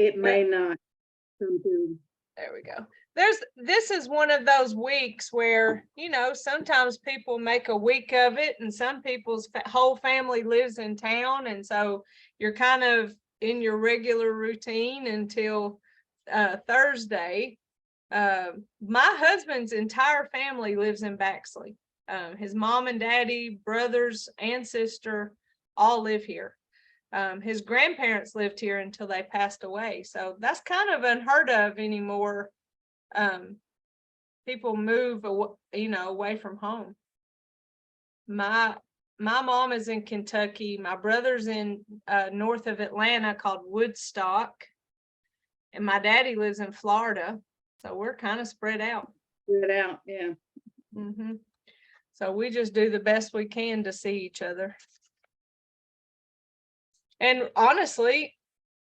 it may not come through. There we go. This is one of those weeks where, sometimes people make a week of it, and some people's whole family lives in town. And so you're kind of in your regular routine until Thursday. My husband's entire family lives in Baxley. His mom and daddy, brothers and sister all live here. His grandparents lived here until they passed away. So that's kind of unheard of anymore. People move, away from home. My mom is in Kentucky. My brother's in north of Atlanta called Woodstock. And my daddy lives in Florida. So we're kind of spread out. Spread out, yeah. Mm-hmm. So we just do the best we can to see each other. And honestly,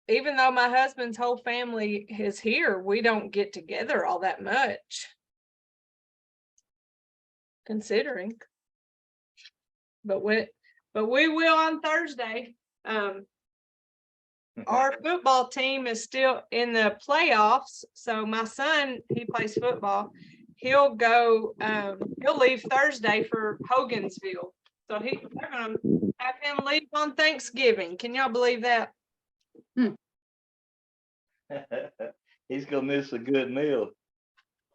even though my husband's whole family is here, we don't get together all that much. Considering. But we will on Thursday. Our football team is still in the playoffs. So my son, he plays football. He'll go, he'll leave Thursday for Hogansville. So they're gonna have him leave on Thanksgiving. Can y'all believe that? He's gonna miss a good meal.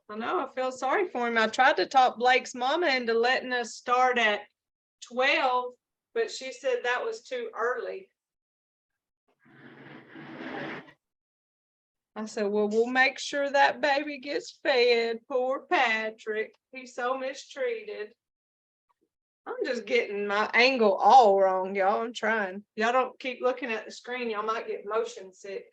I know, I feel sorry for him. I tried to talk Blake's mama into letting us start at 12, but she said that was too early. I said, well, we'll make sure that baby gets fed. Poor Patrick. He's so mistreated. I'm just getting my angle all wrong, y'all. I'm trying. Y'all don't keep looking at the screen. Y'all might get motion sick.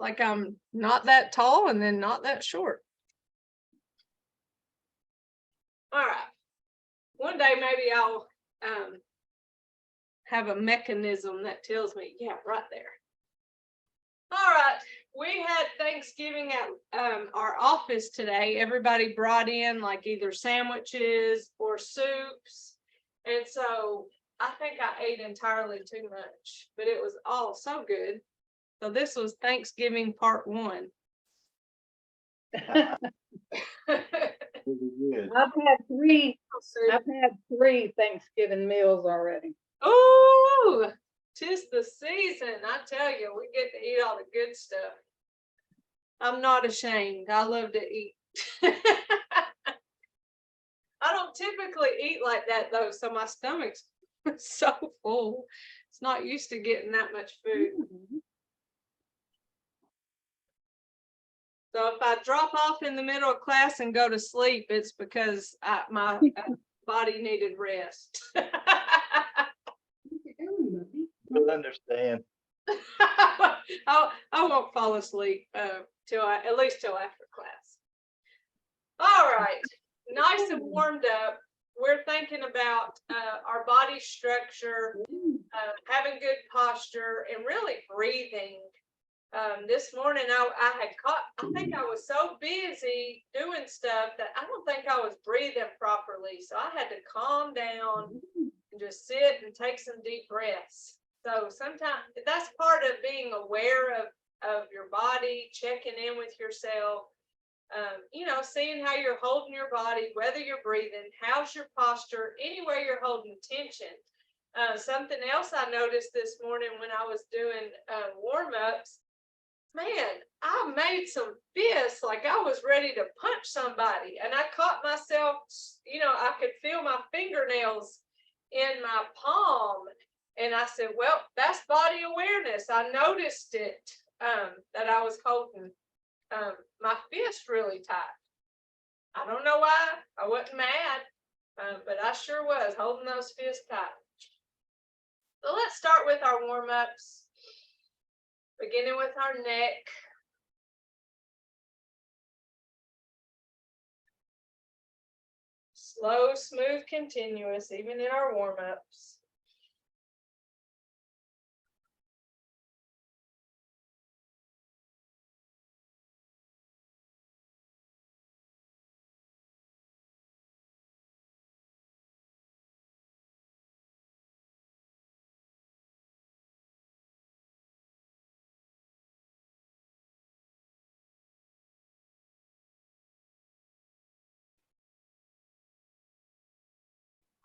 Like I'm not that tall and then not that short. All right. One day maybe I'll have a mechanism that tells me, yeah, right there. All right. We had Thanksgiving at our office today. Everybody brought in like either sandwiches or soups. And so I think I ate entirely too much, but it was all so good. So this was Thanksgiving part 1. Good. I've had three Thanksgiving meals already. Oh, 'tis the season. I tell you, we get to eat all the good stuff. I'm not ashamed. I love to eat. I don't typically eat like that though, so my stomach's so full. It's not used to getting that much food. So if I drop off in the middle of class and go to sleep, it's because my body needed rest. You'll understand. I won't fall asleep at least till after class. All right, nice and warmed up. We're thinking about our body structure, having good posture, and really breathing. This morning I think I was so busy doing stuff that I don't think I was breathing properly. So I had to calm down and just sit and take some deep breaths. So sometimes that's part of being aware of your body, checking in with yourself, seeing how you're holding your body, whether you're breathing, how's your posture, anywhere you're holding tension. Something else I noticed this morning when I was doing warm-ups, man, I made some fists like I was ready to punch somebody. And I caught myself, I could feel my fingernails in my palm. And I said, well, that's body awareness. I noticed it, that I was holding my fist really tight. I don't know why. I wasn't mad, but I sure was holding those fists tight. So let's start with our warm-ups. Beginning with our neck. Slow, smooth, continuous, even in our warm-ups.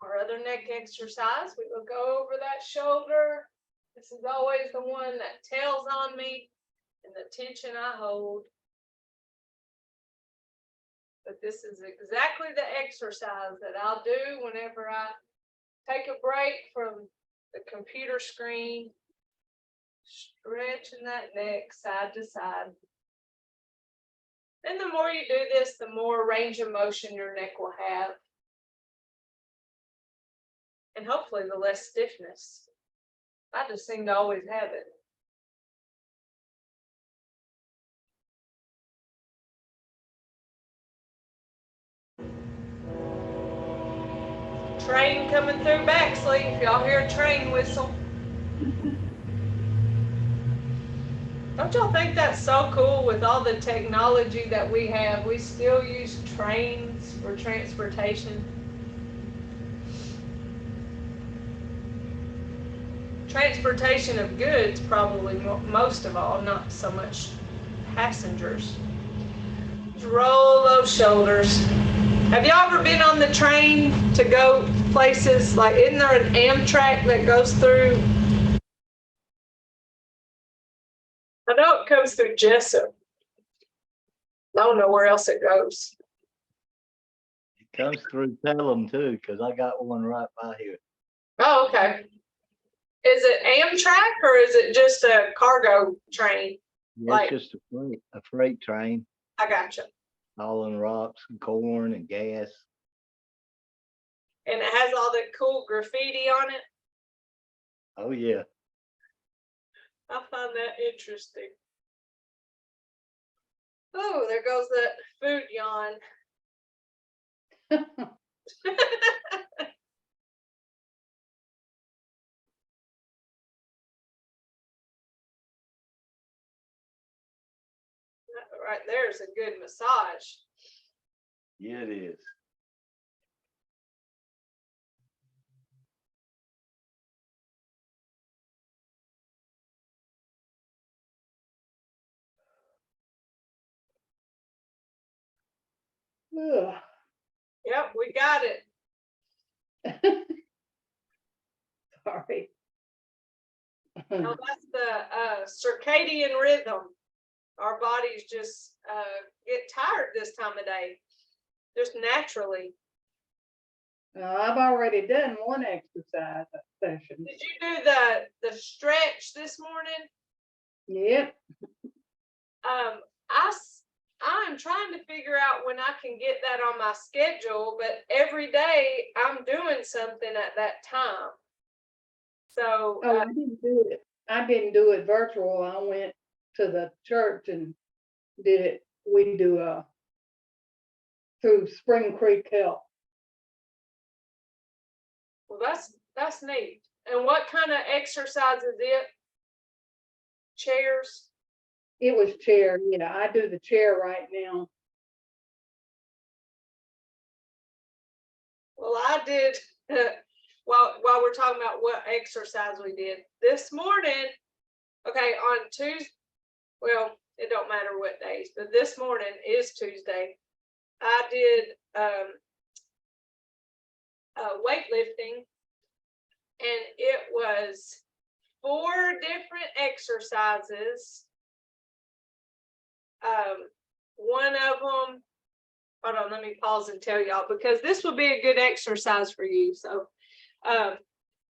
our other neck exercise, we will go over that shoulder. This is always the one that tells on me and the tension I hold. But this is exactly the exercise that I'll do whenever I take a break from the computer screen, stretching that neck side to side. And the more you do this, the more range of motion your neck will have. And hopefully the less stiffness. I just seem to always have it. Train coming through Baxley. If y'all hear a train whistle. Don't y'all think that's so cool with all the technology that we have? We still use trains for transportation. Transportation of goods, probably most of all, not so much passengers. Just roll those shoulders. Have y'all ever been on the train to go places? Like, isn't there an Amtrak that goes through? I know it comes through Jessup. I don't know where else it goes. It comes through Pelham too, because I got one right by here. Oh, okay. Is it Amtrak or is it just a cargo train? Yeah, Like- it's just a freight train, I gotcha. hauling rocks and corn and gas. And it has all that cool graffiti on it. Oh yeah. I find that interesting. Oh, there goes that food yawn. That right there's a good massage. Yeah, it is. Ugh. Yep, we got it. Sorry. No, that's the circadian rhythm. Our bodies just get tired this time of day, just naturally. I've already done one exercise session. Did you do the stretch this morning? Yep. I'm trying to figure out when I can get that on my schedule, but every day I'm doing something at that time. So Oh, I didn't do it. I didn't do it virtual. I went to the church and did it. We do through Spring Creek Health. well, that's neat. And what kind of exercise is it? Chairs? It was chair. Yeah, I do the chair right now. Well, I did, while we're talking about what exercise we did this morning, okay, on Tuesday, well, it don't matter what days, but this morning is Tuesday. I did weightlifting, and it was 4 different exercises. One of them, hold on, let me pause and tell y'all, because this will be a good exercise for you. So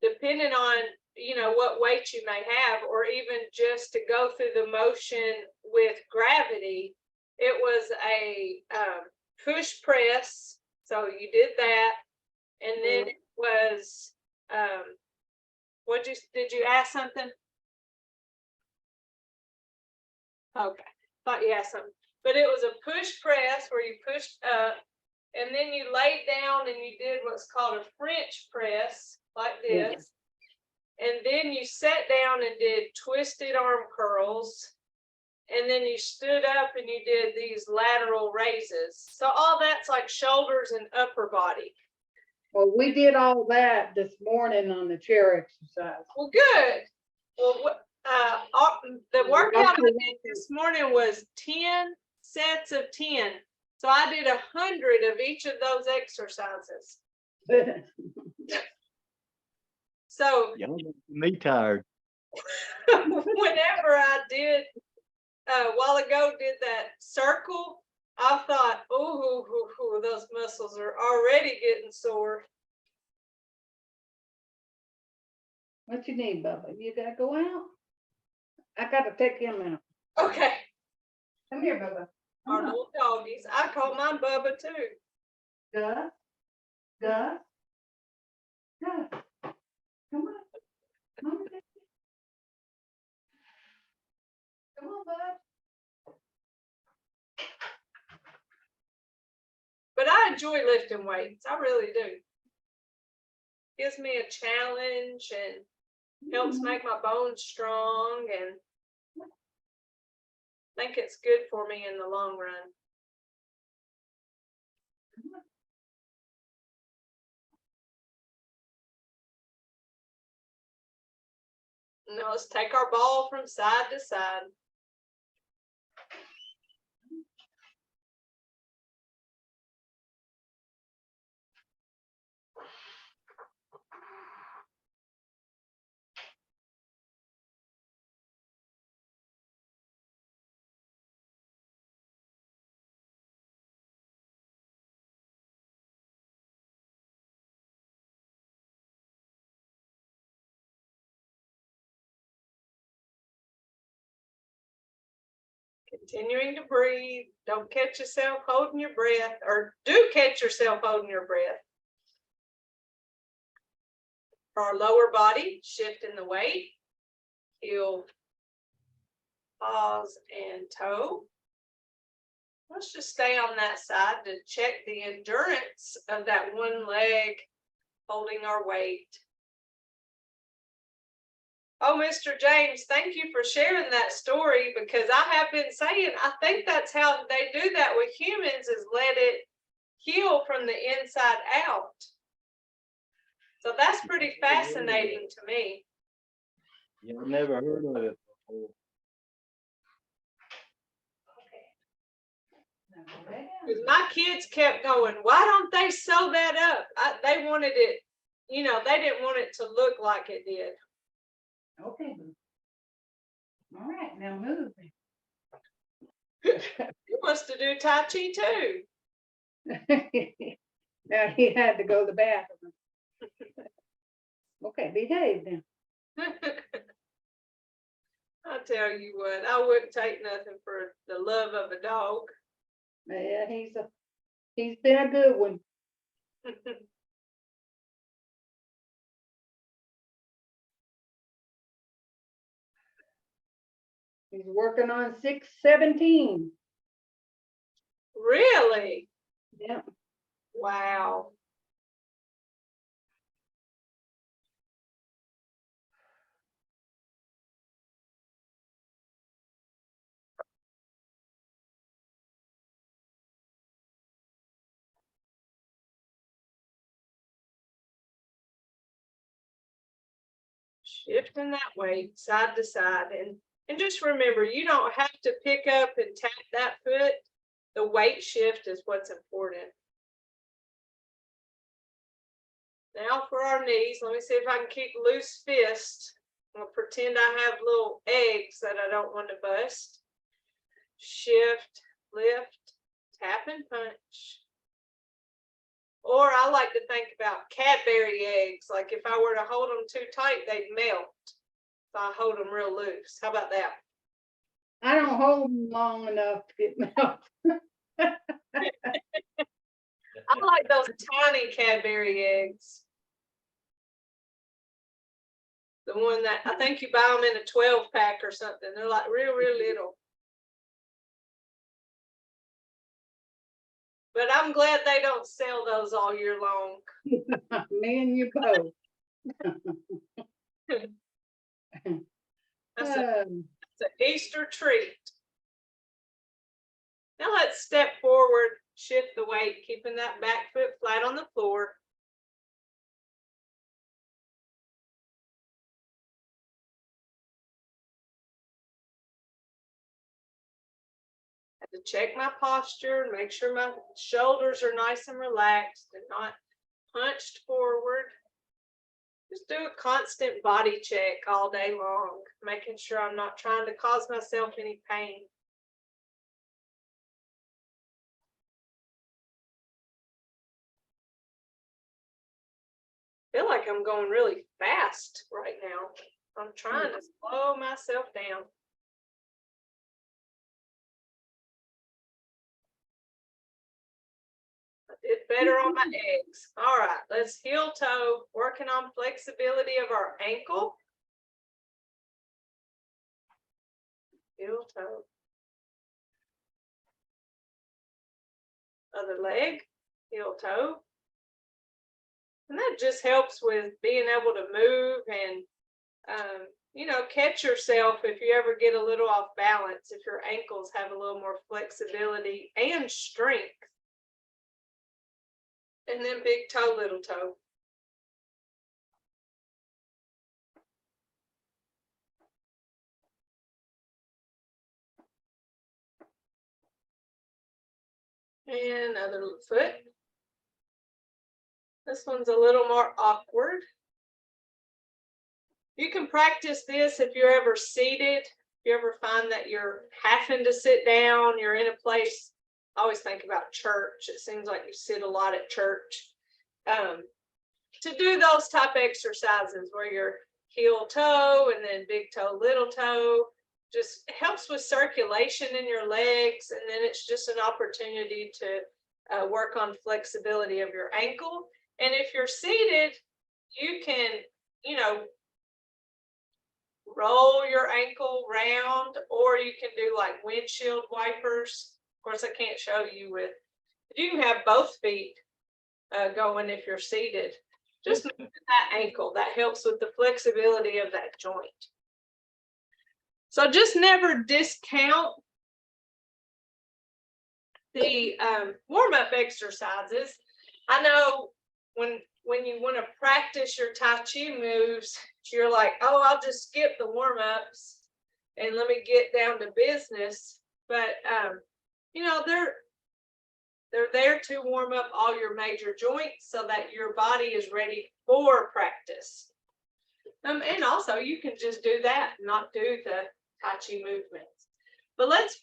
depending on, you know, what weight you may have, or even just to go through the motion with gravity, it was a push press. So you did that. And then it was, did you ask something? Okay, thought you asked something. But it was a push press where you pushed up, and then you laid down and you did what's called a French press, like this. And then you sat down and did twisted arm curls. And then you stood up and you did these lateral raises. So all that's like shoulders and upper body. Well, we did all that this morning on the chair exercise. Well, good. Well, the workout I did this morning was 10 sets of 10. So I did 100 of each of those exercises. So Y'all got me tired. whenever I did a while ago did that circle, I thought, oh, those muscles are already getting sore. What you need, Bubba? You gotta go out? I gotta take him out. Okay, Come here, Bubba. our little doggies. I call mine Bubba too. Gus? Gus? Gus? Come on. Come on, baby. Come on, bud. But I enjoy lifting weights. I really do. Gives me a challenge and helps make my bones strong, and I think it's good for me in the long run. Now let's take our ball from side to side. Continuing to breathe. Don't catch yourself holding your breath, or do catch yourself holding your breath. For our lower body, shifting the weight. Heel, pause, and toe. Let's just stay on that side to check the endurance of that one leg holding our weight. Oh, Mr. James, thank you for sharing that story, because I have been saying, I think that's how they do that with humans, is let it heal from the inside out. So that's pretty fascinating to me. Yeah, I've never heard of it before. Because my kids kept going, why don't they sew that up? They wanted it, you know, they didn't want it to look like it did. Okay. All right, now move. He wants to do Tai Chi too. Now he had to go to the bathroom. Okay, behave then. I tell you what, I wouldn't take nothing for the love of a dog. Yeah, he's been a good one. He's working on 617. Really? Yeah. Wow. Shifting that weight side to side, and just remember, you don't have to pick up and tap that foot. The weight shift is what's important. Now for our knees, let me see if I can keep loose fists. I'm gonna pretend I have little eggs that I don't want to bust. Shift, lift, tap and punch. Or I like to think about Cadbury eggs. Like if I were to hold them too tight, they'd melt. If I hold them real loose. How about that? I don't hold them long enough to get milk. I like those tiny Cadbury eggs. The one that I think you buy them in a 12-pack or something. They're like real little. But I'm glad they don't sell those all year long. Me and you both. That's an Easter treat. Now let's step forward, shift the weight, keeping that back foot flat on the floor. To check my posture, make sure my shoulders are nice and relaxed and not hunched forward. Just do a constant body check all day long, making sure I'm not trying to cause myself any pain. I feel like I'm going really fast right now. I'm trying to slow myself down. I did better on my eggs. All right, let's heel toe, working on flexibility of our ankle. Heel toe. Other leg, heel toe. And that just helps with being able to move and, you know, catch yourself if you ever get a little off balance, if your ankles have a little more flexibility and strength. And then big toe, little toe. And other foot. This one's a little more awkward. You can practice this if you're ever seated. If you ever find that you're having to sit down, you're in a place. I always think about church. It seems like you sit a lot at church. To do those type exercises where you're heel toe and then big toe, little toe, just helps with circulation in your legs. And then it's just an opportunity to work on flexibility of your ankle. And if you're seated, you can, you know, roll your ankle round, or you can do like windshield wipers. Of course, I can't show you with, you can have both feet going if you're seated. Just move that ankle. That helps with the flexibility of that joint. So just never discount the warm-up exercises. I know when you want to practice your Tai Chi moves, you're like, oh, I'll just skip the warm-ups and let me get down to business. But you know, they're there to warm up all your major joints so that your body is ready for practice. And also you can just do that, not do the Tai Chi movements. But let's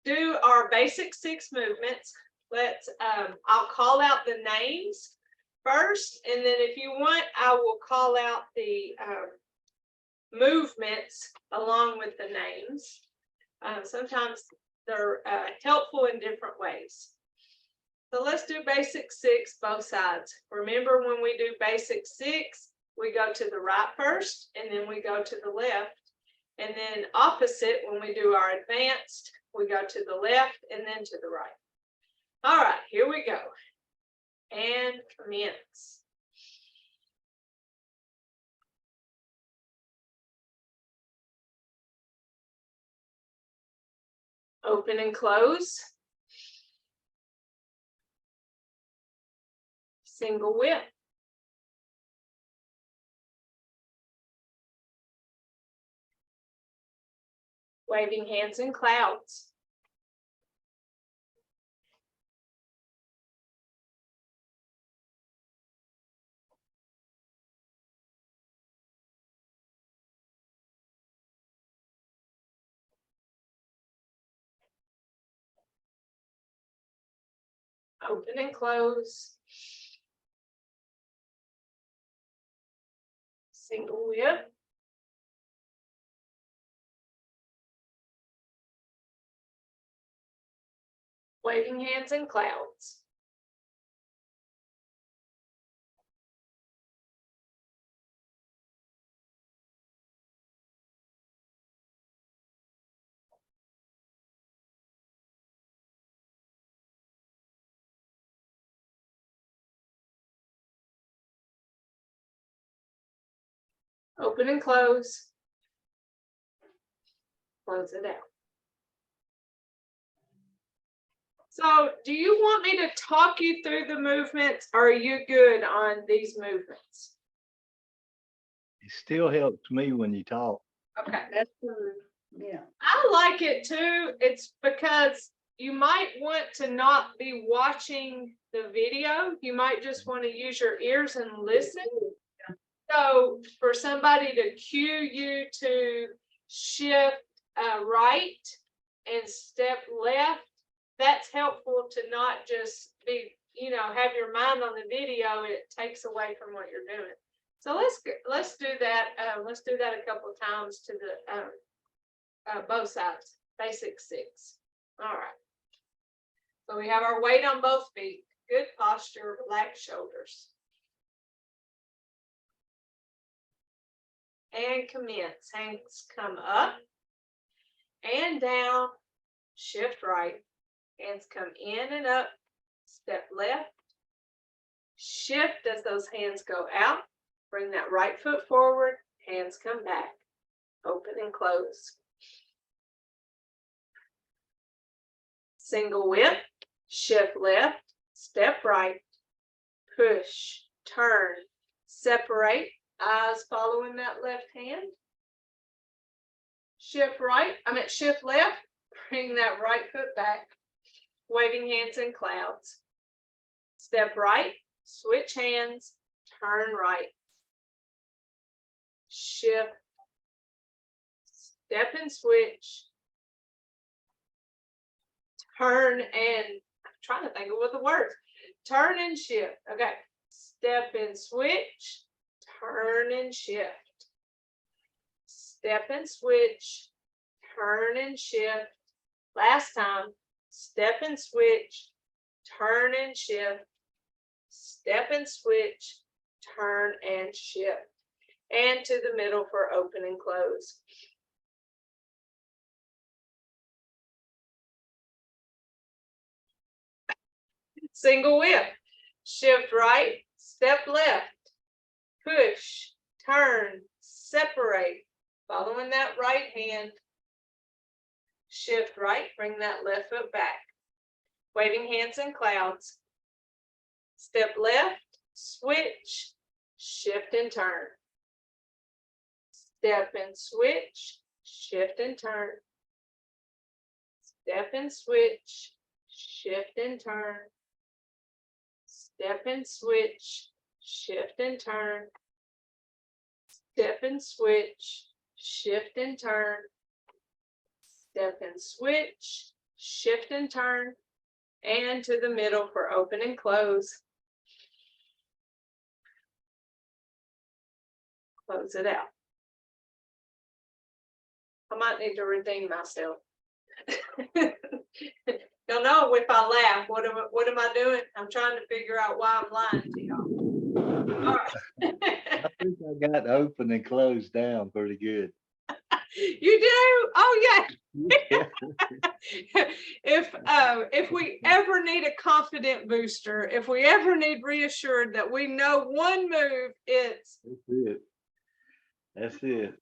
do our basic 6 movements. Let's I'll call out the names first, and then if you want, I will call out the movements along with the names. Sometimes they're helpful in different ways. So let's do basic 6, both sides. Remember, when we do basic 6, we go to the right first, and then we go to the left. And then opposite, when we do our advanced, we go to the left and then to the right. All right, here we go. And commence. Open and close. Single whip. Waving hands in clouds. Open and close. Single whip. Waving hands in clouds. Open and close. Close it out. So do you want me to talk you through the movements, or are you good on these movements? It still helps me when you talk. Okay. That's true. Yeah. I like it too. It's because you might want to not be watching the video. You might just want to use your ears and listen. So for somebody to cue you to shift right and step left, that's helpful to not just be, have your mind on the video. It takes away from what you're doing. So let's do that. Let's do that a couple of times to the both sides. Basic 6. All right. So we have our weight on both feet. Good posture, relaxed shoulders. And commence. Hands come up and down. Shift right. Hands come in and up. Step left. Shift as those hands go out. Bring that right foot forward. Hands come back. Open and close. Single whip. Shift left. Step right. Push. Turn. Separate. Eyes following that left hand. Shift left. Bring that right foot back. Waving hands in clouds. Step right. Switch hands. Turn right. Shift. Step and switch. Turn and, I'm trying to think of what the words. Turn and shift. Okay. Step and switch. Turn and shift. Step and switch. Turn and shift. Last time. Step and switch. Turn and shift. Step and switch. Turn and shift. And to the middle for open and close. Single whip. Shift right. Step left. Push, turn, separate, following that right hand. Shift right, bring that left foot back. Waving hands in clouds. Step left, switch, shift and turn. Step and switch, shift and turn. Step and switch, shift and turn. Step and switch, shift and turn. Step and switch, shift and turn. Step and switch, shift and turn. And to the middle for open and close. Close it out. I might need to redeem myself. You'll know if I laugh. What am I doing? I'm trying to figure out why I'm lying to y'all. All right. I think I got open and closed down pretty good. You do? Oh yeah. If we ever need a confident booster, if we ever need reassured that we know one move, it's That's it. That's it.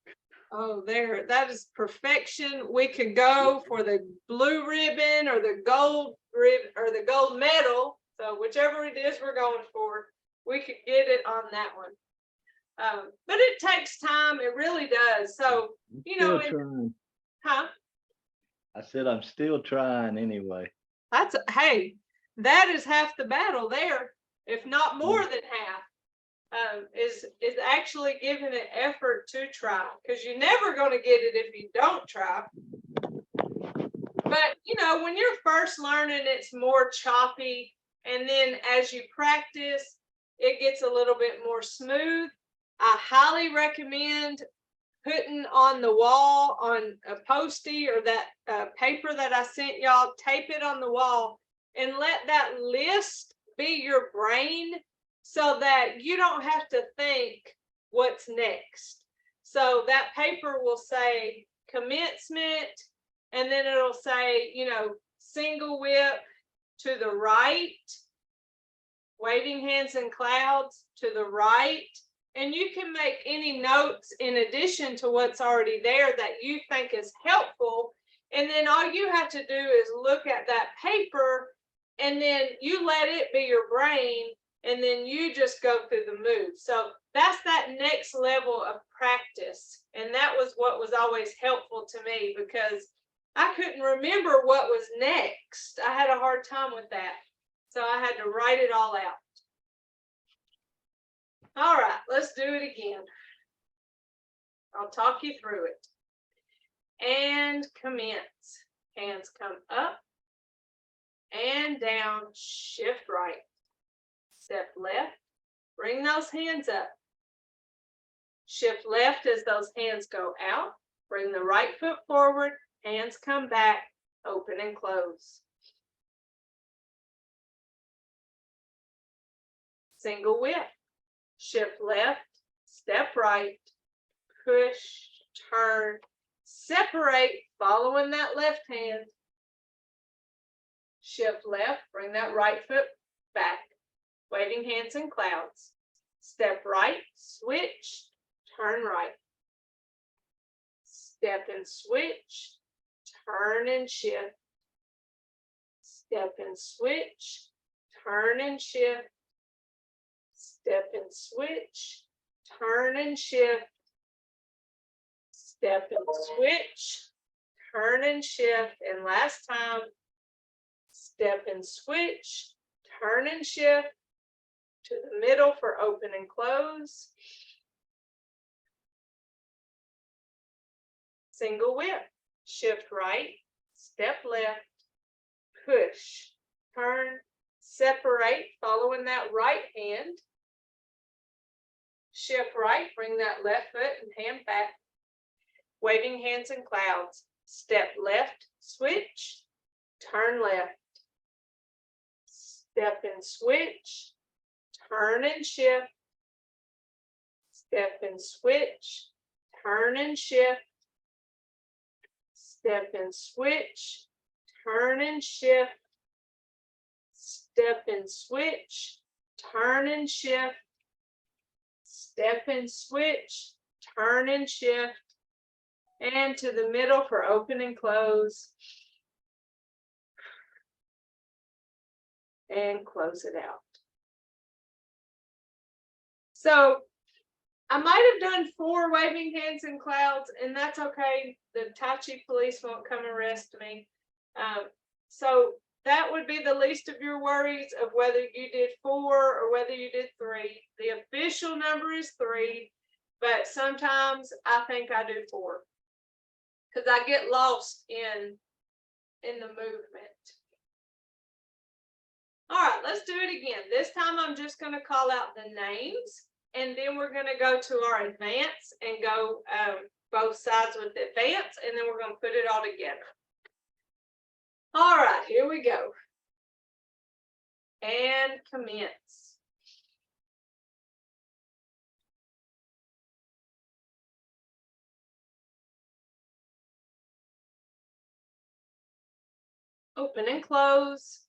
oh, there, that is perfection. We could go for the blue ribbon or the gold ribbon or the gold medal. So whichever it is we're going for, we could get it on that one. But it takes time. It really does. So, you know, Trying. huh? I said I'm still trying anyway. Hey, that is half the battle there, if not more than half. Is actually giving an effort to try, because you're never going to get it if you don't try. But you know, when you're first learning, it's more choppy, and then as you practice, it gets a little bit more smooth. I highly recommend putting on the wall on a postie or that paper that I sent y'all, tape it on the wall and let that list be your brain, so that you don't have to think what's next. So that paper will say commencement, and then it'll say, you know, single whip to the right, waving hands in clouds to the right. And you can make any notes in addition to what's already there that you think is helpful. And then all you have to do is look at that paper, and then you let it be your brain, and then you just go through the moves. So that's that next level of practice. And that was what was always helpful to me, because I couldn't remember what was next. I had a hard time with that. So I had to write it all out. All right, let's do it again. I'll talk you through it. And commence. Hands come up and down, shift right. Step left, bring those hands up. Shift left as those hands go out. Bring the right foot forward, hands come back, open and close. Single whip. Shift left, step right, push, turn, separate, following that left hand. Shift left, bring that right foot back. Waving hands in clouds. Step right, switch, turn right. Step and switch, turn and shift. Step and switch, turn and shift. Step and switch, turn and shift. Step and switch, turn and shift. And last time, step and switch, turn and shift to the middle for open and close. Single whip, shift right, step left, push, turn, separate, following that right hand. Shift right, bring that left foot and hand back. Waving hands in clouds. Step left, switch, turn left. Step and switch, turn and shift. Step and switch, turn and shift. Step and switch, turn and shift. Step and switch, turn and shift. Step and switch, turn and shift. And to the middle for open and close. And close it out. So I might have done 4 waving hands in clouds, and that's okay. The Tai Chi police won't come arrest me. So that would be the least of your worries of whether you did 4 or whether you did 3. The official number is 3, but sometimes I think I do 4 because I get lost in the movement. All right, let's do it again. This time I'm just going to call out the names, and then we're going to go to our advance and go both sides with the advance, and then we're going to put it all together. All right, here we go. And commence. Open and close.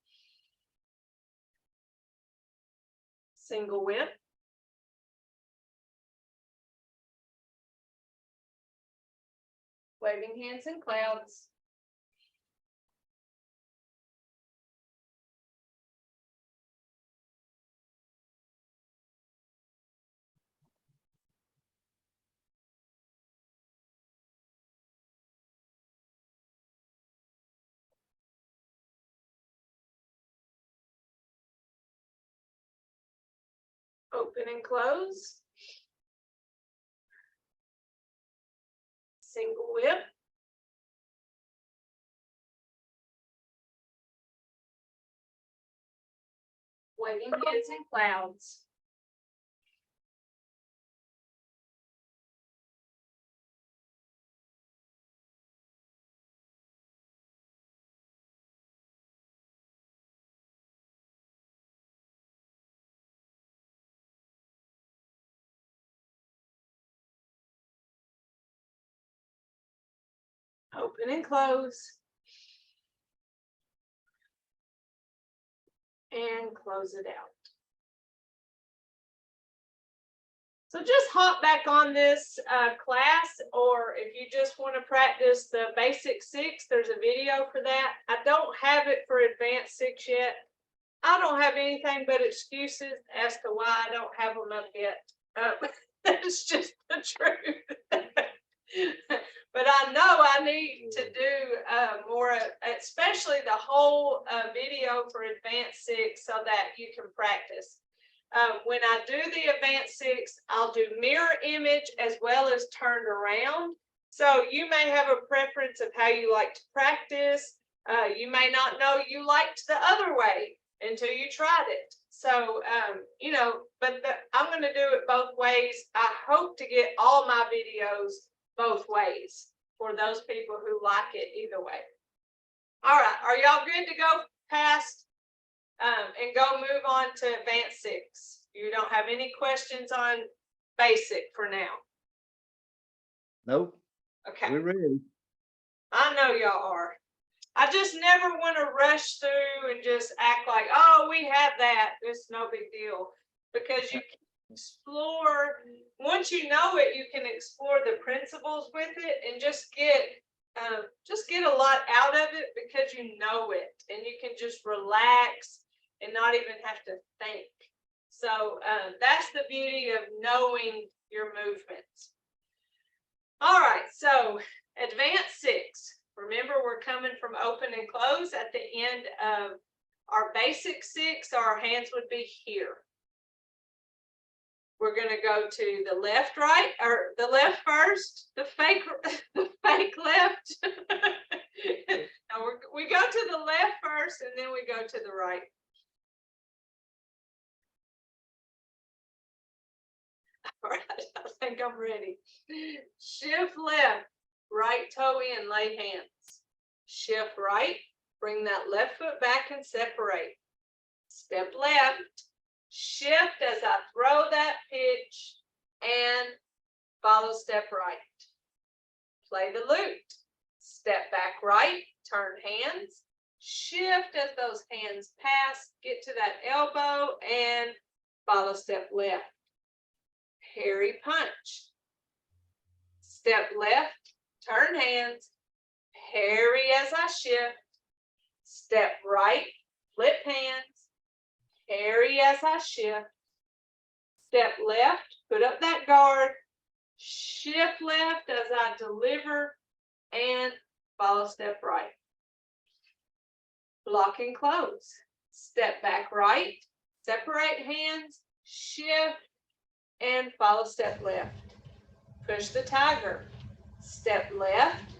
Single whip. Waving hands in clouds. Open and close. Single whip. Waving hands in clouds. Open and close. And close it out. So just hop back on this class, or if you just want to practice the basic 6, there's a video for that. I don't have it for advanced 6 yet. I don't have anything but excuses as to why I don't have them up yet. That's just the truth. But I know I need to do more, especially the whole video for advanced 6, so that you can practice. When I do the advanced 6, I'll do mirror image as well as turned around. So you may have a preference of how you like to practice. You may not know you liked the other way until you tried it. So, you know, but I'm going to do it both ways. I hope to get all my videos both ways for those people who like it either way. All right, are y'all good to go past and go move on to advanced 6? You don't have any questions on basic for now? Nope, Okay, we're ready. I know y'all are. I just never want to rush through and just act like, oh, we have that. It's no big deal. Because you can explore, once you know it, you can explore the principles with it and just get a lot out of it because you know it, and you can just relax and not even have to think. So that's the beauty of knowing your movements. All right, so advanced 6. Remember, we're coming from open and close at the end of our basic 6. Our hands would be here. We're going to go to the left, right, or the left first, the fake left. No, we go to the left first, and then we go to the right. All right, I think I'm ready. Shift left, right toe in, lay hands. Shift right, bring that left foot back and separate. Step left, shift as I throw that pitch, and follow step right. Play the lute. Step back right, turn hands, shift as those hands pass, get to that elbow, and follow step left. Parry punch. Step left, turn hands, parry as I shift. Step right, flip hands, parry as I shift. Step left, put up that guard, shift left as I deliver, and follow step right. Block and close. Step back right, separate hands, shift, and follow step left. Push the tiger. Step left,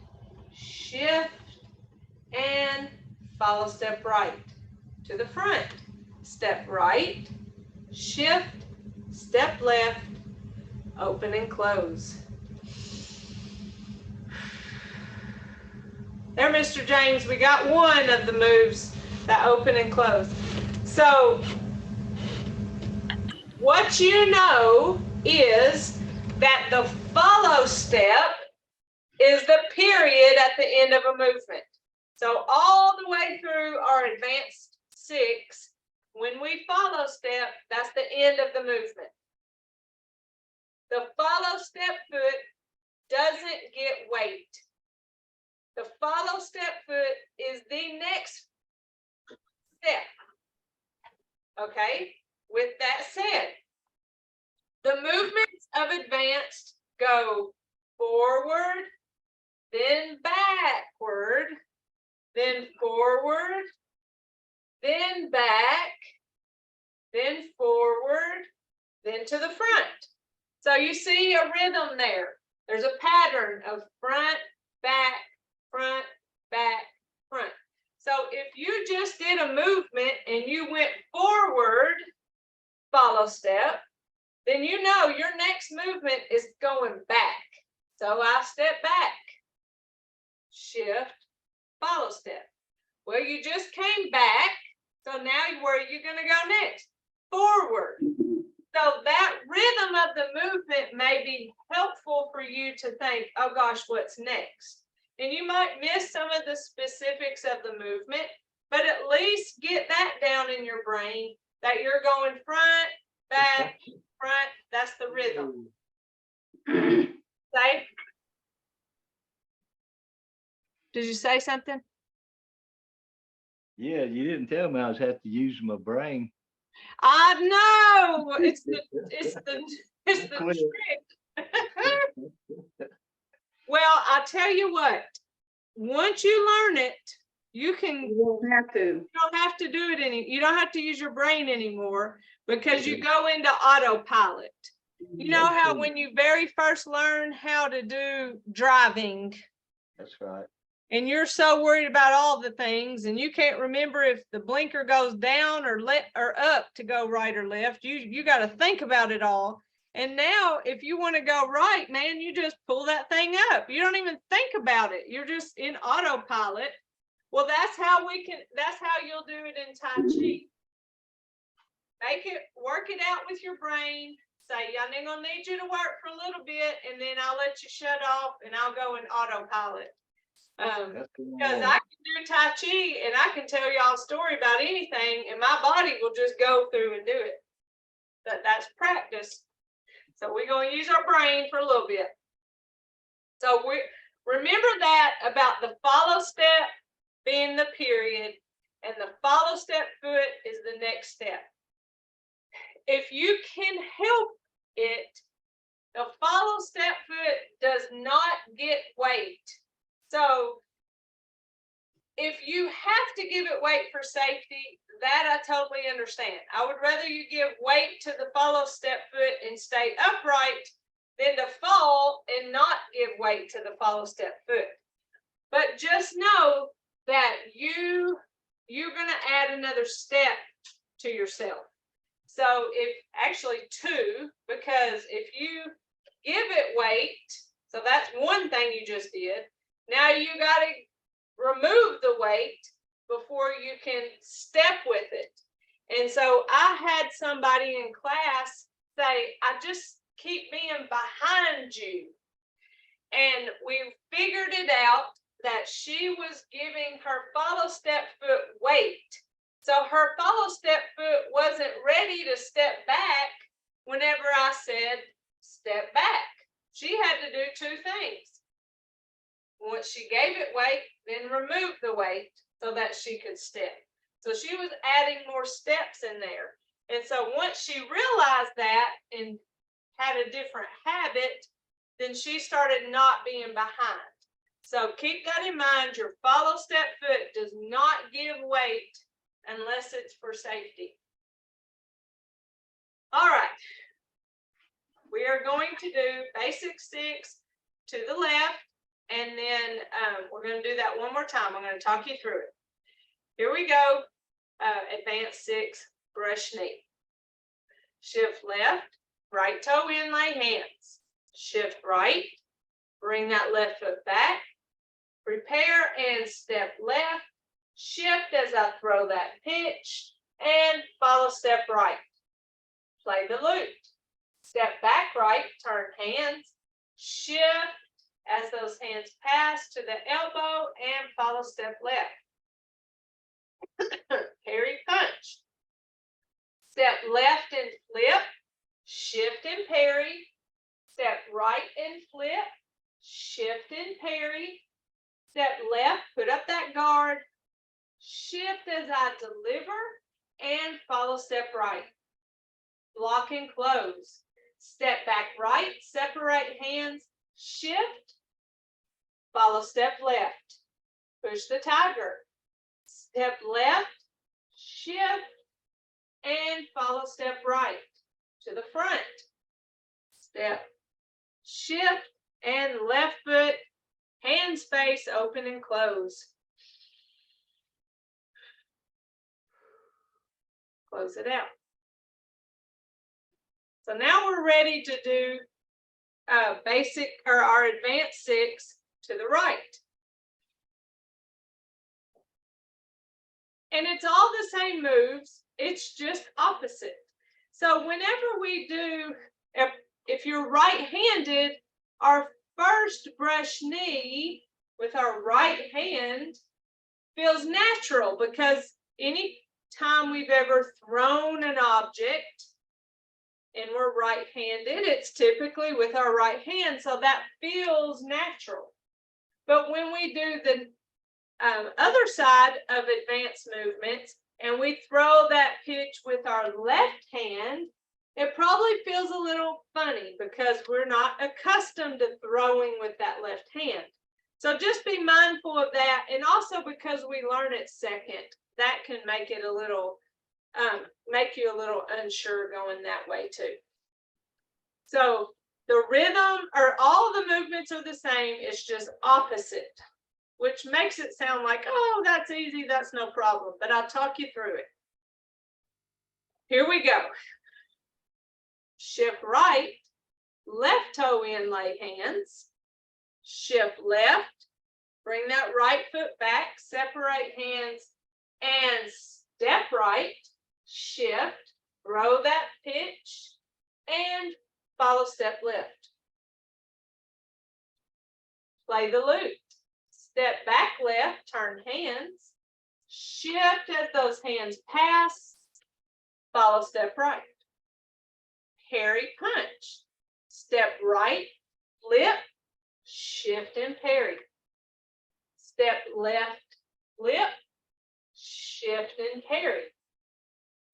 shift, and follow step right. To the front. Step right, shift, step left, open and close. There, Mr. James, we got one of the moves, that open and close. So what you know is that the follow step is the period at the end of a movement. So all the way through our advanced 6, when we follow step, that's the end of the movement. The follow step foot doesn't get weight. The follow step foot is the next step. Okay, with that said, the movements of advanced go forward, then backward, then forward, then back, then forward, then to the front. So you see a rhythm there. There's a pattern of front, back, front, back, front. So if you just did a movement and you went forward, follow step, then you know your next movement is going back. So I step back, shift, follow step. Well, you just came back, so now where are you going to go next? Forward. So that rhythm of the movement may be helpful for you to think, oh gosh, what's next? And you might miss some of the specifics of the movement, but at least get that down in your brain that you're going front, back, front. That's the rhythm. Say? Did you say something? Yeah, you didn't tell me I was have to use my brain. I know. It's the trick. Well, I'll tell you what, once you learn it, you can, You won't have to. you don't have to do it you don't have to use your brain anymore because you go into autopilot. You know how when you very first learn how to do driving, That's right. and you're so worried about all the things and you can't remember if the blinker goes down or up to go right or left. You got to think about it all. And now if you want to go right, man, you just pull that thing up. You don't even think about it. You're just in autopilot. Well, that's how you'll do it in Tai Chi. Work it out with your brain. Say, I'm gonna need you to work for a little bit, and then I'll let you shut off and I'll go in autopilot. Because I can do Tai Chi and I can tell y'all a story about anything and my body will just go through and do it. That's practice. So we're going to use our brain for a little bit. So remember that about the follow step being the period and the follow step foot is the next step. If you can help it, the follow step foot does not get weight. So if you have to give it weight for safety, that I totally understand. I would rather you give weight to the follow step foot and stay upright than to fall and not give weight to the follow step foot. But just know that you're going to add another step to yourself. So if actually two, because if you give it weight, so that's one thing you just did. Now you got to remove the weight before you can step with it. And so I had somebody in class say, I just keep being behind you. And we figured it out that she was giving her follow step foot weight. So her follow step foot wasn't ready to step back whenever I said, step back. She had to do two things. Once she gave it weight, then remove the weight so that she could step. So she was adding more steps in there. And so once she realized that and had a different habit, then she started not being behind. So keep that in mind. Your follow step foot does not give weight unless it's for safety. All right. We are going to do basic 6 to the left. And then we're going to do that one more time. I'm going to talk you through it. Here we go. Advanced 6, brush knee. Shift left, right toe in, lay hands. Shift right, bring that left foot back. Prepare and step left. Shift as I throw that pitch and follow step right. Play the loop. Step back right, turn hands. Shift as those hands pass to the elbow and follow step left. Parry punch. Step left and flip. Shift and parry. Step right and flip. Shift and parry. Step left, put up that guard. Shift as I deliver and follow step right. Block and close. Step back right, separate hands. Shift, follow step left, push the tiger, step left, shift, and follow step right to the front, step, shift, and left foot, hand space, open and close. Close it out. So now we're ready to do basic or our advanced 6 to the right. And it's all the same moves, it's just opposite. So whenever we do, if you're right-handed, our first brush knee with our right hand feels natural because any time we've ever thrown an object and we're right-handed, it's typically with our right hand, so that feels natural. But when we do the other side of advanced movements and we throw that pitch with our left hand, it probably feels a little funny because we're not accustomed to throwing with that left hand. So just be mindful of that. And also because we learn it second, that can make it a little, make you a little unsure going that way too. So the rhythm or all the movements are the same. It's just opposite, which makes it sound like, oh, that's easy. That's no problem. But I'll talk you through it. Here we go. Shift right, left toe in, lay hands. Shift left, bring that right foot back, separate hands, and step right, shift, throw that pitch, and follow step left. Play the loop. Step back left, turn hands, shift as those hands pass, follow step right. Parry punch. Step right, flip, shift and parry. Step left, flip, shift and parry.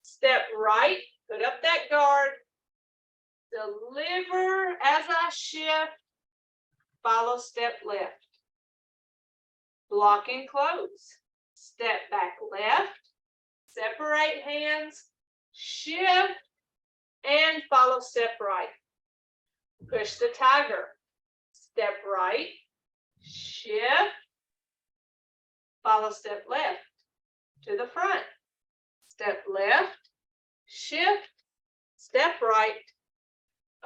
Step right, put up that guard, deliver as I shift, follow step left. Block and close. Step back left, separate hands, shift, and follow step right. Push the tiger. Step right, shift, follow step left to the front. Step left, shift, step right,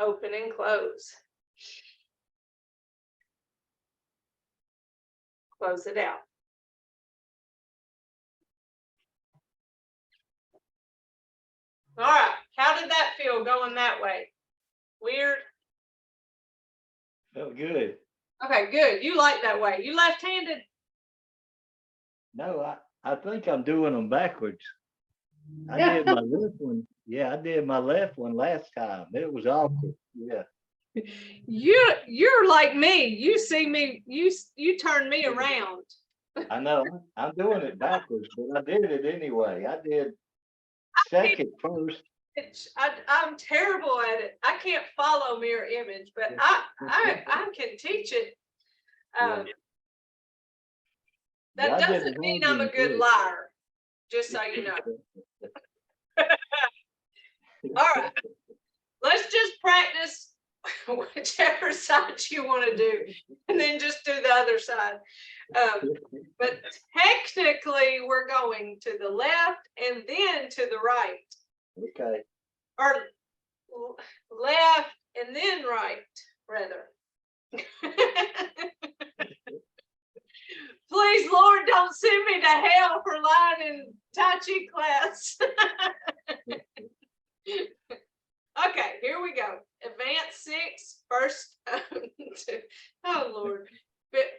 open and close. Close it out. All right, how did that feel going that way? Weird? Felt good. Okay, good. You like that way. You left-handed? No, I think I'm doing them backwards. I Yeah. did my left one. Yeah, I did my left one last time. It was awkward. Yeah. You're like me. You see me, you turn me around. I know. I'm doing it backwards, but I did it anyway. I did second first. I'm terrible at it. I can't follow mirror image, but I can teach it. Yeah. That Yeah, I did doesn't the mean whole I'm a thing good too. liar, just so you know. All right, let's just practice whichever side you want to do, and then just do the other side. But technically, we're going to the left and then to the right. Okay. Or left and then right, rather. Please, Lord, don't send me to hell for lying in Tai Chi class. Okay, here we go. Advance 6, first, oh Lord,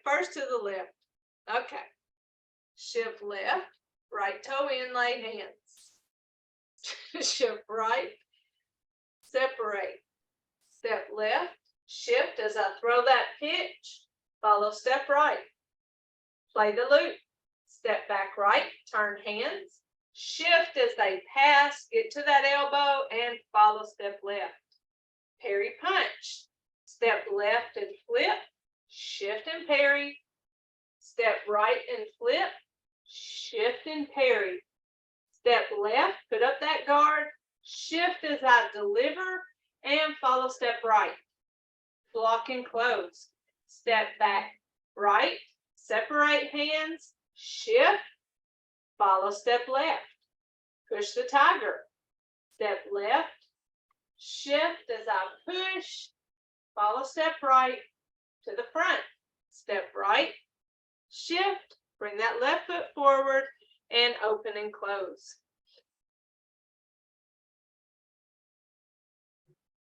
first to the left. Okay, shift left, right toe in, lay hands. Shift right, separate, step left, shift as I throw that pitch, follow step right. Play the loop, step back right, turn hands, shift as they pass, get to that elbow and follow step left. Parry punch, step left and flip, shift and parry, step right and flip, shift and parry. Step left, put up that guard, shift as I deliver and follow step right. Block and close, step back right, separate hands, shift, follow step left, push the tiger, step left, shift as I push, follow step right to the front, step right, shift, bring that left foot forward and open and close.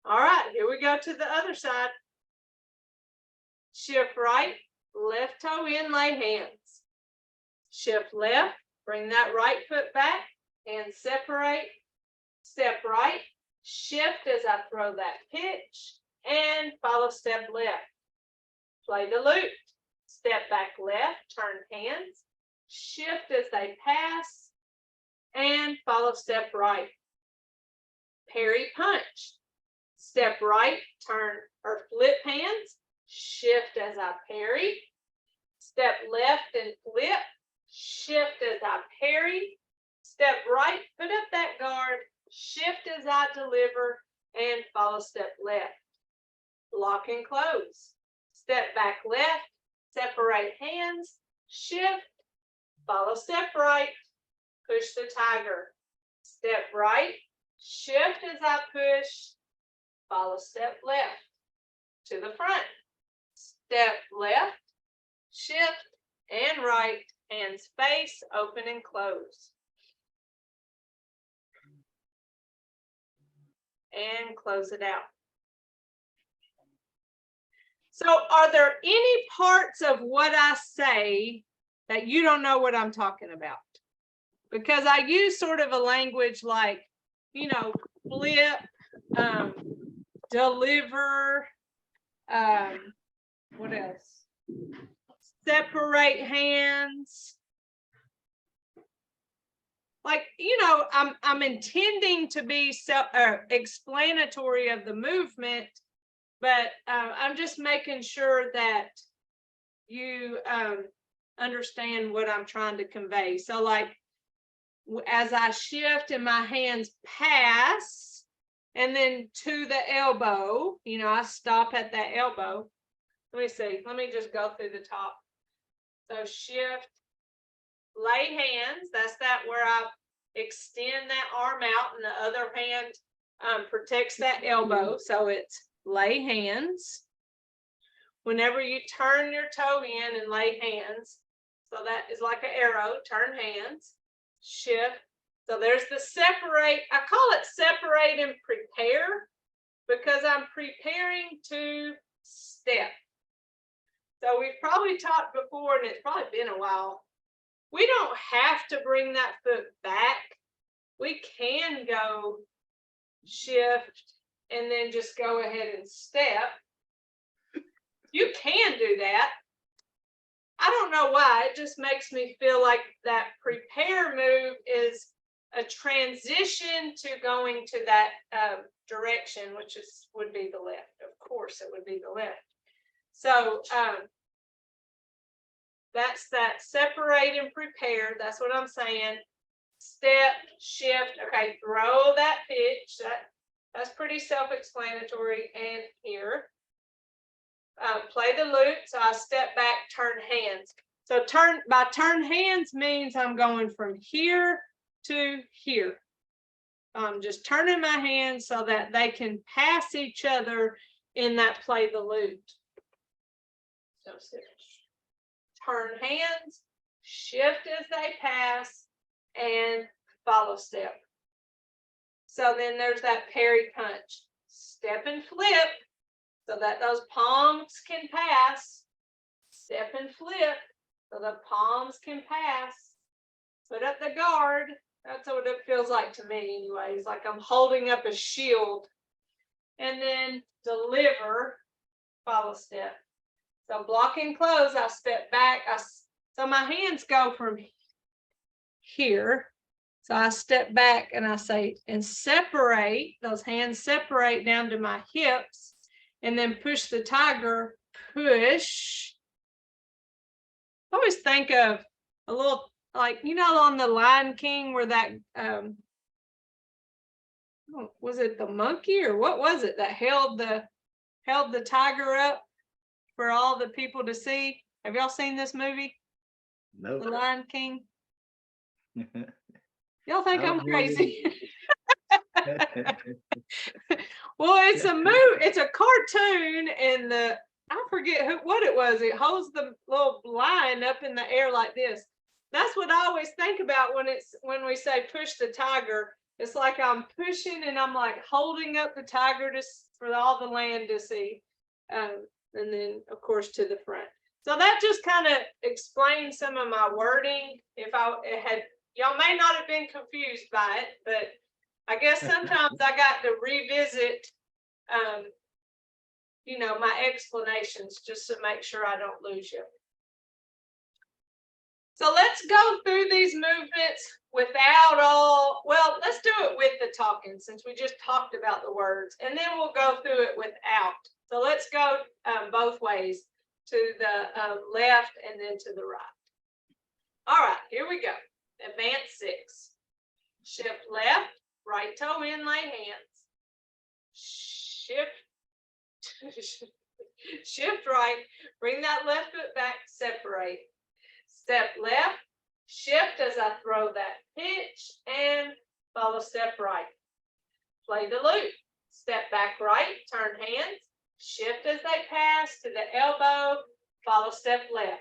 All right, here we go to the other side. Shift right, left toe in, lay hands. Shift left, bring that right foot back and separate. Step right, shift as I throw that pitch and follow step left. Play the loop. Step back left, turn hands, shift as they pass and follow step right. Parry punch. Step right, turn or flip hands, shift as I parry, Step left and flip, shift as I parry, step right, put up that guard, shift as I deliver, and follow step left. Lock and close. Step back left, separate hands, shift, follow step right, push the tiger. Step right, shift as I push, follow step left to the front. Step left, shift and right, hands face, open and close. And close it out. So are there any parts of what I say that you don't know what I'm talking about? Because I use sort of a language like, you know, flip, deliver, what else? Separate hands. Like, you know, I'm intending to be explanatory of the movement, but I'm just making sure that you understand what I'm trying to convey. So like, as I shift and my hands pass, and then to the elbow, you know, I stop at that elbow. Let me see, let me just go through the top. So shift, lay hands, that's that where I extend that arm out and the other hand protects that elbow. So it's lay hands. Whenever you turn your toe in and lay hands, so that is like an arrow, turn hands, shift. So there's the separate, I call it separate and prepare because I'm preparing to step. So we've probably talked before, and it's probably been a while. We don't have to bring that foot back. We can go shift and then just go ahead and step. You can do that. I don't know why. It just makes me feel like that prepare move is a transition to going to that direction, which would be the left. Of course, it would be the left. So that's that separate and prepare. That's what I'm saying. Step, shift. Okay, throw that pitch. That's pretty self-explanatory. And here, play the loop. So I step back, turn hands. So turn hands means I'm going from here to here. I'm just turning my hands so that they can pass each other in that play the loop. So turn hands, shift as they pass, and follow step. So then there's that parry punch. Step and flip so that those palms can pass. Step and flip so the palms can pass. Put up the guard. That's what it feels like to me anyways, like I'm holding up a shield. And then deliver, follow step. So block and close, I step back. So my hands go from here. So I step back and I say, and separate, those hands separate down to my hips, and then push the tiger, push. I always think of a little, like, you know, on the Lion King where that, was it the monkey or what was it that held the tiger up for all the people to see? Have y'all seen this movie? No. The Lion King? Y'all think I'm crazy? Well, it's a it's a cartoon, and I forget what it was. It holds the little lion up in the air like this. That's what I always think about when we say push the tiger. It's like I'm pushing and I'm like holding up the tiger for all the land to see. And then of course to the front. So that just kind of explains some of my wording. Y'all may not have been confused by it, but I guess sometimes I got to revisit, you know, my explanations just to make sure I don't lose you. So let's go through these movements let's do it with the talking since we just talked about the words, and then we'll go through it without. So let's go both ways to the left and then to the right. All right, here we go. Advance 6. Shift left, right toe in, lay hands. Shift, shift right, bring that left foot back, separate. Step left, shift as I throw that pitch, and follow step right. Play the loop. Step back right, turn hands, shift as they pass to the elbow, follow step left.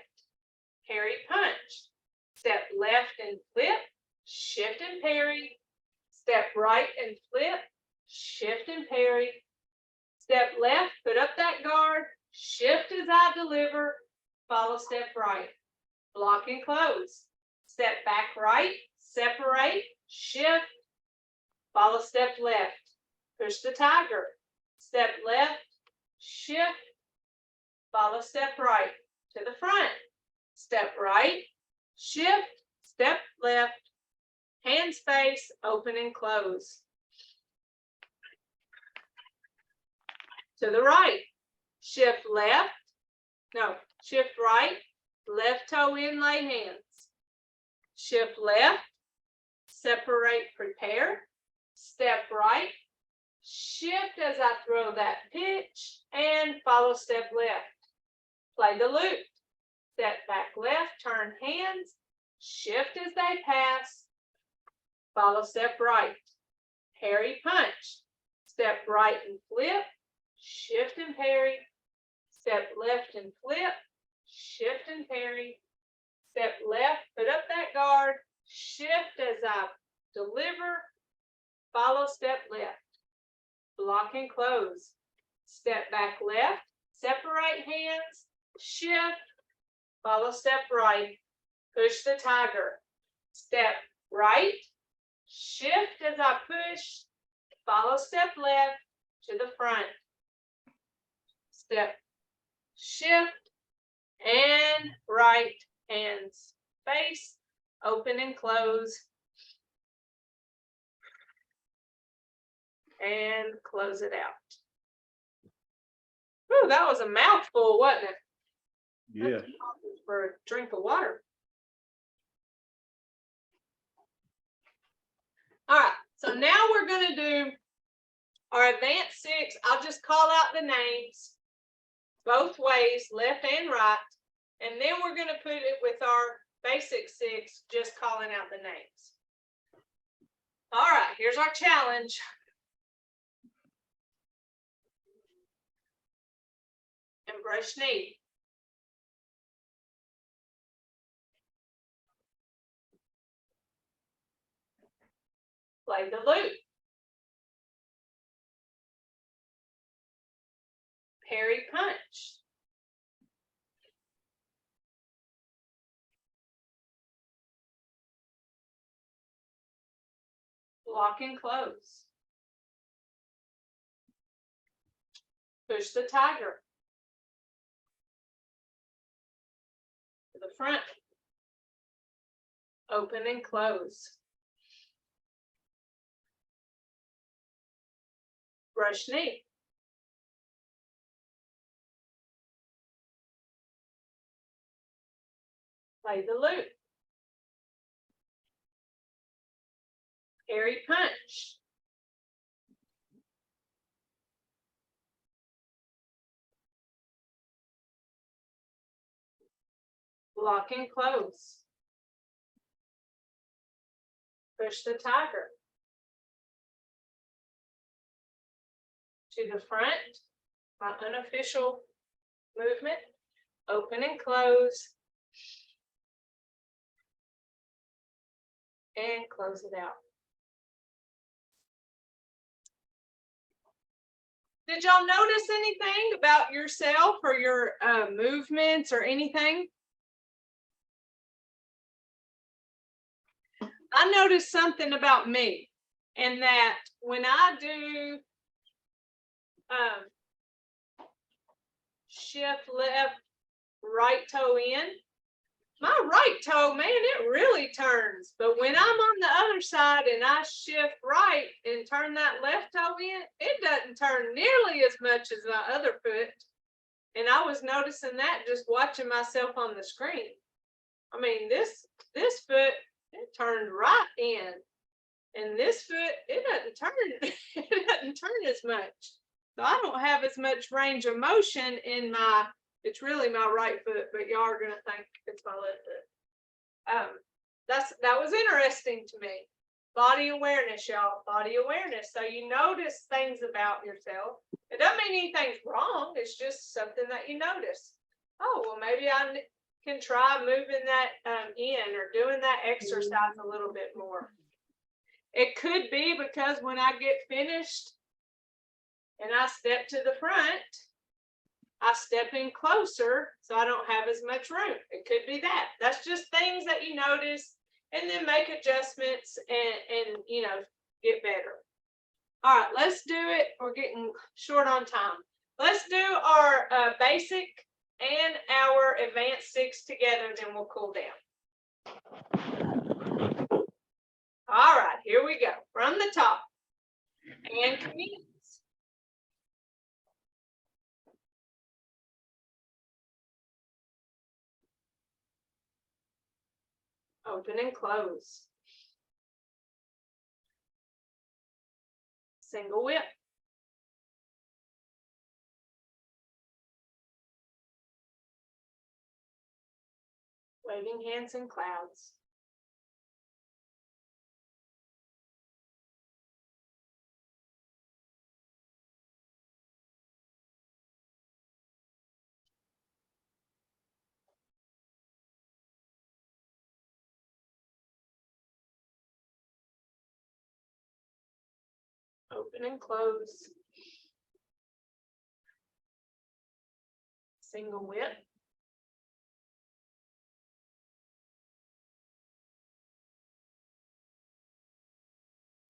Parry punch. Step left and flip, shift and parry. Step right and flip, shift and parry. Step left, put up that guard, shift as I deliver, follow step right. Block and close. Step back right, separate, shift, follow step left. Push the tiger. Step left, shift, follow step right to the front. Step right, shift, step left, hand space, open and close. To the right, shift left, no, shift right, left toe in, lay hands. Shift left, separate, prepare, step right, shift as I throw that pitch, and follow step left. Play the loop. Step back left, turn hands, shift as they pass, follow step right. Parry punch. Step right and flip, shift and parry. Step left and flip, shift and parry. Step left, put up that guard, shift as I deliver, follow step left. Block and close. Step back left, separate hands, shift, follow step right, push the tiger. Step right, shift as I push, follow step left to the front. Step, shift, and right, hands face, open and close. And close it out. Ooh, that was a mouthful, wasn't it? Yeah. For a drink of water. All right, so now we're going to do our advanced 6. I'll just call out the names both ways, left and right, and then we're going to put it with our basic 6, just calling out the names. All right, here's our challenge. And brush knee. Play the loop. Parry punch. Block and close. Push the tiger. To the front. Open and close. Brush knee. Play the loop. Parry punch. Block and close. Push the tiger. To the front, my unofficial movement. Open and close. And close it out. Did y'all notice anything about yourself or your movements or anything? I noticed something about me, and that when I do shift left, right toe in, my right toe, man, it really turns. But when I'm on the other side and I shift right and turn that left toe in, it doesn't turn nearly as much as my other foot. And I was noticing that just watching myself on the screen. I mean, this foot, it turned right in. And this foot, it doesn't turn, it doesn't turn as much. So I don't have as much range of motion in my, it's really my right foot, but y'all are gonna think it's my left foot. That was interesting to me. Body awareness, y'all, body awareness. So you notice things about yourself. It doesn't mean anything's wrong. It's just something that you notice. Oh, well, maybe I can try moving that in or doing that exercise a little bit more. It could be because when I get finished and I step to the front, I step in closer so I don't have as much room. It could be that. That's just things that you notice and then make adjustments and you know, get better. All right, let's do it. We're getting short on time. Let's do our basic and our advanced 6 together, then we'll cool down. All right, here we go. From the top. And communions. Open and close. Single whip. Waving hands in clouds. Open and close. Single whip.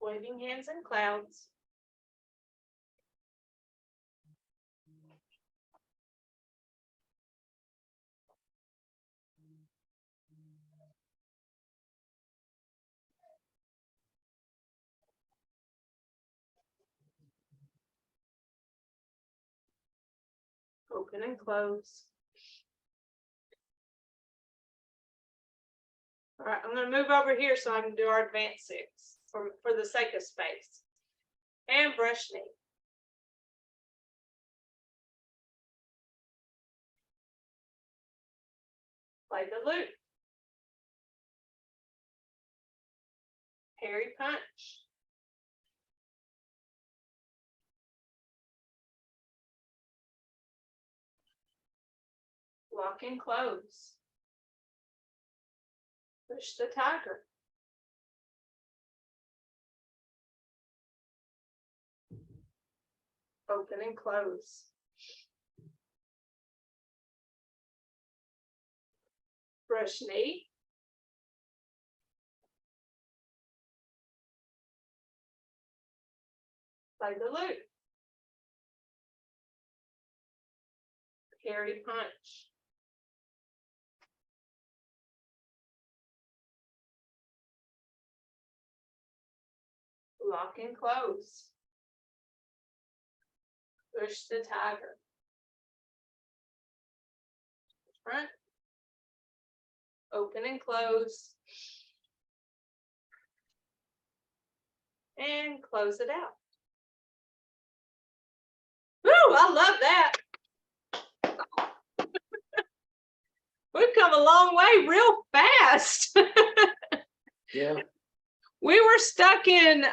Waving hands in clouds. Open and close. All right, I'm going to move over here so I can do our advanced 6 for the sake of space. And brush knee. Play the loop. Parry punch. Lock and close. Push the tiger. Open and close. Brush knee. Play the loop. Parry punch. Lock and close. Push the tiger. Front. Open and close. And close it out. Woo, I love that. We've come a long way real fast. Yeah. We were stuck in,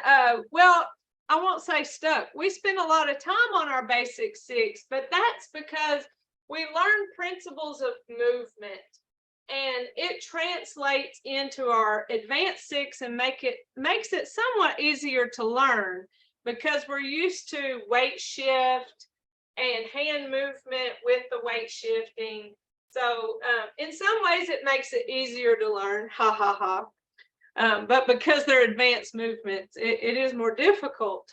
well, I won't say stuck. We spent a lot of time on our basic 6, but that's because we learned principles of movement and it translates into our advanced 6 and makes it somewhat easier to learn because we're used to weight shift and hand movement with the weight shifting. So in some ways it makes it easier to learn, ha ha ha. But because they're advanced movements, it is more difficult.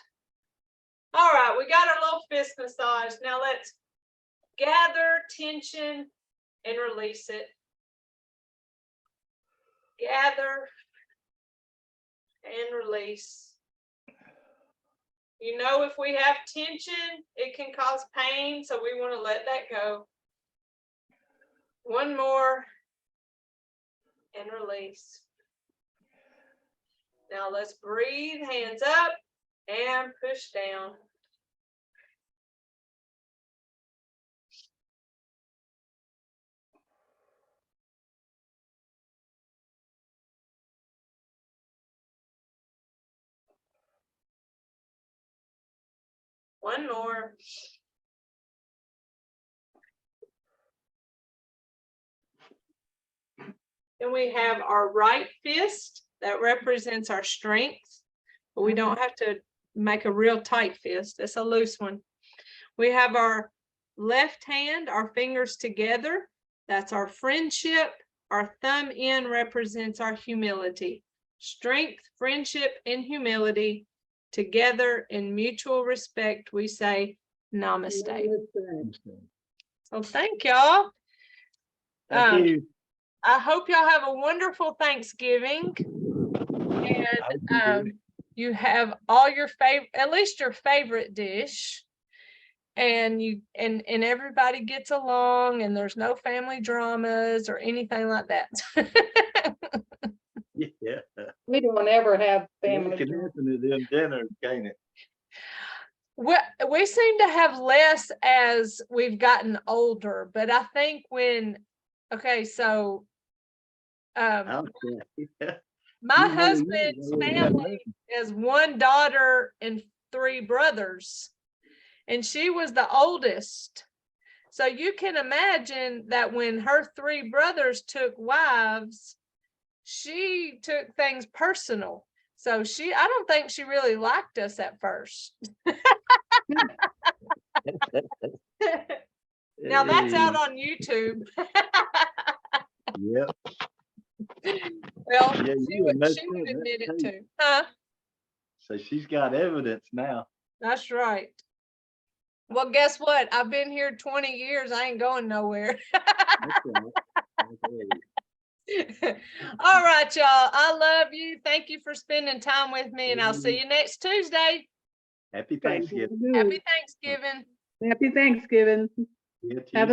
All right, we got our little fist massage. Now let's gather tension and release it. Gather and release. You know, if we have tension, it can cause pain, so we want to let that go. One more and release. Now let's breathe, hands up and push down. One more. Then we have our right fist that represents our strength, but we don't have to make a real tight fist. It's a loose one. We have our left hand, our fingers together. That's our friendship. Our thumb in represents our humility. Strength, friendship, and humility together in mutual respect. We say namaste. So thank y'all. Thank you. I hope y'all have a wonderful Thanksgiving. And you have all your favorite, at least your favorite dish. And you and everybody gets along, and there's no family dramas or anything like that. Yeah. We don't ever have You family. can happen at them dinners, can't it? We seem to have less as we've gotten older, but I think so Okay. my You really husband's know. family is one daughter and 3 brothers, and she was the oldest. So you can imagine that when her 3 brothers took wives, she took things personal. So I don't think she really liked us at first. Now that's out on YouTube. Yep. Well, Yeah, she you would messed up admit that it tape. too. Huh? So she's got evidence now. That's right. Well, guess what? I've been here 20 years. I ain't going nowhere. Okay. All right, y'all. I love you. Thank you for spending time with me, and I'll see you next Tuesday. Happy Thanksgiving. Happy Thanksgiving. Happy Thanksgiving. Yeah, to Have you. a